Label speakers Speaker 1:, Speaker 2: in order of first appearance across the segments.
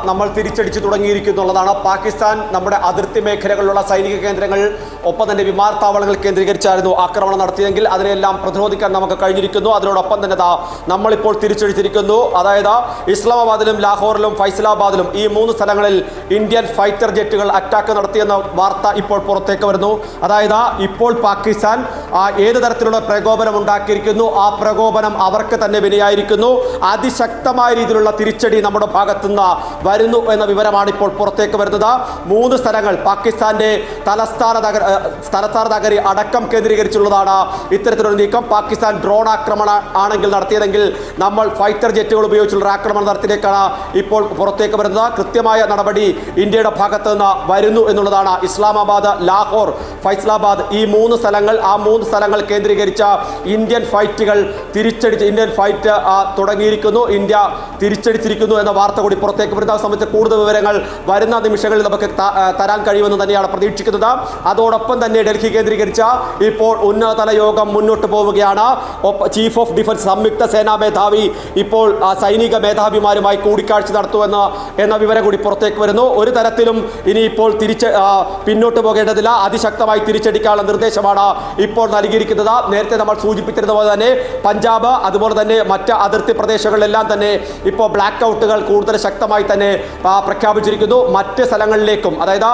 Speaker 1: നമ്മൾ തിരിച്ചടിച്ചു തുടങ്ങിയിരിക്കുന്നുള്ളതാണ്. പാകിസ്ഥാൻ നമ്മുടെ അതിർത്തി മേഖലകളിലുള്ള സൈനിക കേന്ദ്രങ്ങൾ ഒപ്പം തന്നെ വിമാനത്താവളങ്ങൾ കേന്ദ്രീകരിച്ചായിരുന്നു ആക്രമണം നടത്തിയെങ്കിൽ അതിനെല്ലാം പ്രതിരോധിക്കാൻ നമുക്ക് കഴിഞ്ഞിരിക്കുന്നു. അതിനോടൊപ്പം തന്നെ നമ്മളിപ്പോൾ തിരിച്ചടിച്ചിരിക്കുന്നു. അതായത് ഇസ്ലാമാബാദിലും ലാഹോറിലും ഫൈസലാബാദിലും ഈ 3 സ്ഥലങ്ങളിൽ ഇന്ത്യൻ ഫൈറ്റർ ജെറ്റുകൾ അറ്റാക്ക് നടത്തിയെന്ന വാർത്ത ഇപ്പോൾ പുറത്തേക്ക് വരുന്നു. അതായത് ഇപ്പോൾ പാകിസ്ഥാൻ ഏത് തരത്തിലുള്ള പ്രകോപനം ഉണ്ടാക്കിയിരിക്കുന്നു, ആ പ്രകോപനം അവർക്ക് തന്നെ വിനയായിരിക്കുന്നു. അതിശക്തമായ രീതിയിലുള്ള തിരിച്ചടി നമ്മുടെ ഭാഗത്തുനിന്ന് വരുന്നു എന്ന വിവരമാണ് ഇപ്പോൾ പുറത്തേക്ക് വരുന്നത്. 3 സ്ഥലങ്ങൾ പാകിസ്ഥാന്റെ തലസ്ഥാന നഗരി അടക്കം കേന്ദ്രീകരിച്ചുള്ളതാണ് ഇത്തരത്തിലുള്ള നീക്കം. പാകിസ്ഥാൻ ഡ്രോൺ ആക്രമണം ആണെങ്കിൽ നടത്തിയതെങ്കിൽ നമ്മൾ ഫൈറ്റർ ജെറ്റുകൾ ഉപയോഗിച്ചുള്ള ആക്രമണം നടത്തിയേക്കാണ് ഇപ്പോൾ പുറത്തേക്ക് വരുന്നത്. കൃത്യമായ നടപടി ഇന്ത്യയുടെ ഭാഗത്ത് നിന്ന് വരുന്നു എന്നുള്ളതാണ്. ഇസ്ലാമാബാദ്, ലാഹോർ, ഫൈസലാബാദ് ഈ 3 സ്ഥലങ്ങൾ, ആ 3 സ്ഥലങ്ങൾ കേന്ദ്രീകരിച്ച ഇന്ത്യൻ ഫൈറ്റ് തുടങ്ങിയിരിക്കുന്നു. ഇന്ത്യ തിരിച്ചടിച്ചിരിക്കുന്നു എന്ന വാർത്ത കൂടി പുറത്തേക്ക് വരുന്നത് സംബന്ധിച്ച കൂടുതൽ വിവരങ്ങൾ വരുന്ന നിമിഷങ്ങളിൽ നമുക്ക് തരാൻ കഴിയുമെന്ന് തന്നെയാണ് പ്രതീക്ഷിക്കുന്നത്. അതോടൊപ്പം തന്നെ ഡൽഹി കേന്ദ്രീകരിച്ച ഇപ്പോൾ ഉന്നതതല യോഗം മുന്നോട്ട് പോവുകയാണ്. ചീഫ് ഓഫ് ഡിഫൻസ് സംയുക്ത സേനാ മേധാവി ഇപ്പോൾ സൈനിക മേധാവിമാരുമായി കൂടിക്കാഴ്ച നടത്തുമെന്ന് എന്ന വിവരം കൂടി പുറത്തേക്ക് വരുന്നു. ഒരു തരത്തിലും ഇനിയിപ്പോൾ പിന്നോട്ട് പോകേണ്ടതില്ല. അതിശക്തമായി തിരിച്ചടിക്കാനുള്ള നിർദ്ദേശമാണ് ഇപ്പോൾ നൽകിയിരിക്കുന്നത്. നേരത്തെ നമ്മൾ സൂചിപ്പിച്ചിരുന്ന പോലെ തന്നെ പഞ്ചാബ് അതുപോലെ തന്നെ മറ്റ് അതിർത്തി പ്രദേശങ്ങളിലെല്ലാം തന്നെ ഇപ്പോൾ ബ്ലാക്ക് ഔട്ടുകൾ കൂടുതൽ ശക്തമായി തന്നെ പ്രഖ്യാപിച്ചിരിക്കുന്നു. മറ്റ് സ്ഥലങ്ങളിലേക്കും, അതായത്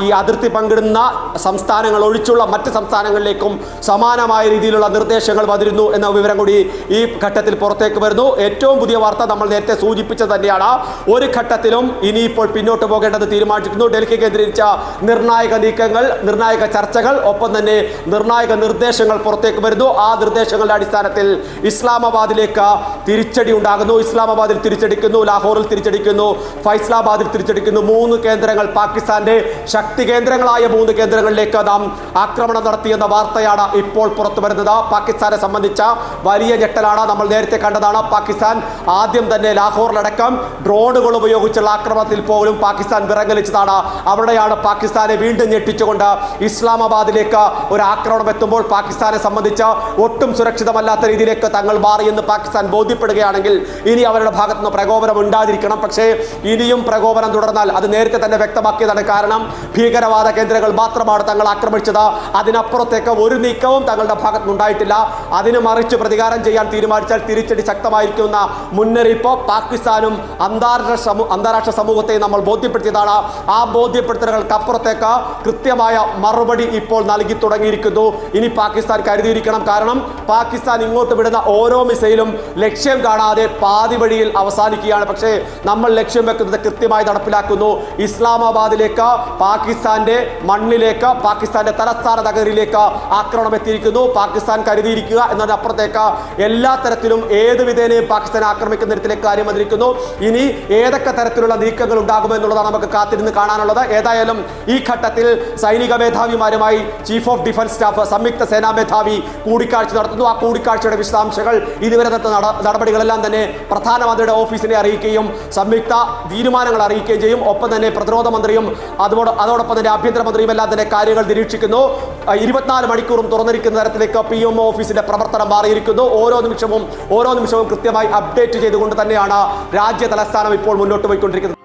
Speaker 1: ഈ അതിർത്തി പങ്കിടുന്ന സംസ്ഥാനങ്ങൾ ഒഴിച്ചുള്ള മറ്റ് സംസ്ഥാനങ്ങളിലേക്കും സമാനമായ രീതിയിലുള്ള നിർദ്ദേശങ്ങൾ വന്നിരുന്നു എന്ന വിവരം കൂടി ഈ ഘട്ടത്തിൽ പുറത്തേക്ക് വരുന്നു. ഏറ്റവും പുതിയ വാർത്ത നമ്മൾ നേരത്തെ സൂചിപ്പിച്ചത് തന്നെയാണ്. ഒരു ഘട്ടത്തിലും ഇനിയിപ്പോൾ പിന്നോട്ട് പോകേണ്ടത് തീരുമാനിച്ചിരിക്കുന്നു. ഡൽഹി കേന്ദ്രീകരിച്ച നിർണായക നീക്കങ്ങൾ, നിർണായക ചർച്ചകൾ, ഒപ്പം തന്നെ നിർണായക നിർദ്ദേശങ്ങൾ പുറത്തേക്ക് വരുന്നു. ആ നിർദ്ദേശങ്ങളുടെ അടിസ്ഥാനത്തിൽ ഇസ്ലാമാബാദിലേക്ക് തിരിച്ചടി ഉണ്ടാകുന്നു. ഇസ്ലാമാബാദിൽ തിരിച്ചടിക്കുന്നു, ലാഹോറിൽ തിരിച്ചടിക്കുന്നു, ഫൈസലാബാദിൽ തിരിച്ചടിക്കുന്നു. 3 കേന്ദ്രങ്ങൾ, പാകിസ്ഥാന്റെ ശക്തി കേന്ദ്രങ്ങളായ 3 കേന്ദ്രങ്ങളിലേക്ക് നാം ആക്രമണം നടത്തിയെന്ന വാർത്തയാണ് ഇപ്പോൾ പുറത്തു വരുന്നത്. പാകിസ്ഥാനെ സംബന്ധിച്ച വലിയ ഞെട്ടലാണ്. നമ്മൾ നേരത്തെ കണ്ടതാണ്. പാകിസ്ഥാൻ ആദ്യം തന്നെ ലാഹോറിലടക്കം ഡ്രോണുകൾ ഉപയോഗിച്ചുള്ള ആക്രമണത്തിൽ പോലും പാകിസ്ഥാൻ വിറങ്ങലിച്ചതാണ്. അവിടെയാണ് പാകിസ്ഥാനെ വീണ്ടും ഞെട്ടിച്ചുകൊണ്ട് ഇസ്ലാമാബാദിലേക്ക് ഒരു ആക്രമണം എത്തുമ്പോൾ പാകിസ്ഥാനെ സംബന്ധിച്ച് ഒട്ടും സുരക്ഷിതമല്ലാത്ത രീതിയിലേക്ക് തങ്ങൾ മാറിയെന്ന് പാകിസ്ഥാൻ ബോധ്യപ്പെടുകയാണെങ്കിൽ ഇനി അവരുടെ ഭാഗത്തുനിന്ന് പ്രകോപനം ഉണ്ടാതിരിക്കണം. പക്ഷേ ഇനിയും പ്രകോപനം തുടർന്നാൽ അത് നേരത്തെ തന്നെ വ്യക്തമാക്കിയതാണ്. കാരണം ഭീകരവാദ കേന്ദ്രങ്ങൾ മാത്രമാണ് തങ്ങൾ ആക്രമിച്ചത്. അതിനപ്പുറത്തേക്ക് ഒരു നീക്കവും തങ്ങളുടെ ഭാഗത്തുനിന്ന് ഉണ്ടായിട്ടില്ല. അതിന് മറിച്ച് പ്രതികാരം ചെയ്യാൻ തീരുമാനിച്ചാൽ തിരിച്ചടി ശക്തമായിരിക്കുന്ന മുന്നറിയിപ്പ് പാകിസ്ഥാനും അന്താരാഷ്ട്ര സമൂഹത്തെ നമ്മൾ ബോധ്യപ്പെടുത്തിയതാണ്. ആ ബോധ്യപ്പെടുത്തലുകൾക്കപ്പുറത്തേക്ക് കൃത്യമായ മറുപടി ഇപ്പോൾ നൽകി തുടങ്ങിയിരിക്കുന്നു. ഇനി പാകിസ്ഥാൻ കരുതിയിരിക്കണം. കാരണം പാകിസ്ഥാൻ ഇങ്ങോട്ട് വിടുന്ന ഓരോ മിസൈലും ലക്ഷ്യം കാണാതെ പാതി വഴിയിൽ അവസാനിക്കുകയാണ്. പക്ഷേ നമ്മൾ ലക്ഷ്യം വെക്കുന്നത് കൃത്യമായി നടപ്പിലാക്കുന്നു. ഇസ്ലാമാബാദിലേക്ക്, പാകിസ്ഥാന്റെ മണ്ണിലേക്ക്, പാകിസ്ഥാന്റെ തലസ്ഥാന നഗരിയിലേക്ക് ആക്രമണം എത്തിയിരിക്കുന്നു. പാകിസ്ഥാൻ കരുതിയിരിക്കുക എന്നതിനപ്പുറത്തേക്ക് എല്ലാ തരത്തിലും ഏത് വിധേനയും പാകിസ്ഥാൻ ആക്രമിക്കുന്ന തരത്തിലേക്ക് കാര്യം വന്നിരിക്കുന്നു. ഇനി ഏതൊക്കെ തരത്തിലുള്ള നീക്കങ്ങൾ ഉണ്ടാകുമെന്നുള്ളതാണ് നമുക്ക് കാത്തിരുന്ന് കാണാനുള്ളത്. ഏതായാലും ഈ ഘട്ടത്തിൽ സൈനിക മേധാവിമാരുമായി ചീഫ് ഓഫ് ഡിഫൻസ് സ്റ്റാഫ് സംയുക്ത സേനാ മേധാവി കൂടിക്കാഴ്ച നടത്തുന്നു. ആ കൂടിക്കാഴ്ചയുടെ വിശദാംശങ്ങൾ ഇതുവരെ നടപടികളെല്ലാം തന്നെ പ്രധാനമന്ത്രിയുടെ ഓഫീസിനെ അറിയിക്കുകയും സംയുക്ത തീരുമാനങ്ങൾ അറിയിക്കുകയും ചെയ്യും. ഒപ്പം തന്നെ പ്രതിരോധ മന്ത്രിയും അതോടൊപ്പം തന്നെ ആഭ്യന്തരമന്ത്രിയും എല്ലാം തന്നെ കാര്യങ്ങൾ നിരീക്ഷിക്കുന്നു. 24 മണിക്കൂറും തുറന്നിരിക്കുന്ന തരത്തിലേക്ക് PMO ഓഫീസിന്റെ പ്രവർത്തനം മാറിയിരിക്കുന്നു. ഓരോ നിമിഷവും കൃത്യമായി അപ്ഡേറ്റ് ചെയ്തുകൊണ്ട് തന്നെയാണ് രാജ്യ തലസ്ഥാനം ഇപ്പോൾ മുന്നോട്ട് പോയിക്കൊണ്ടിരിക്കുന്നത്.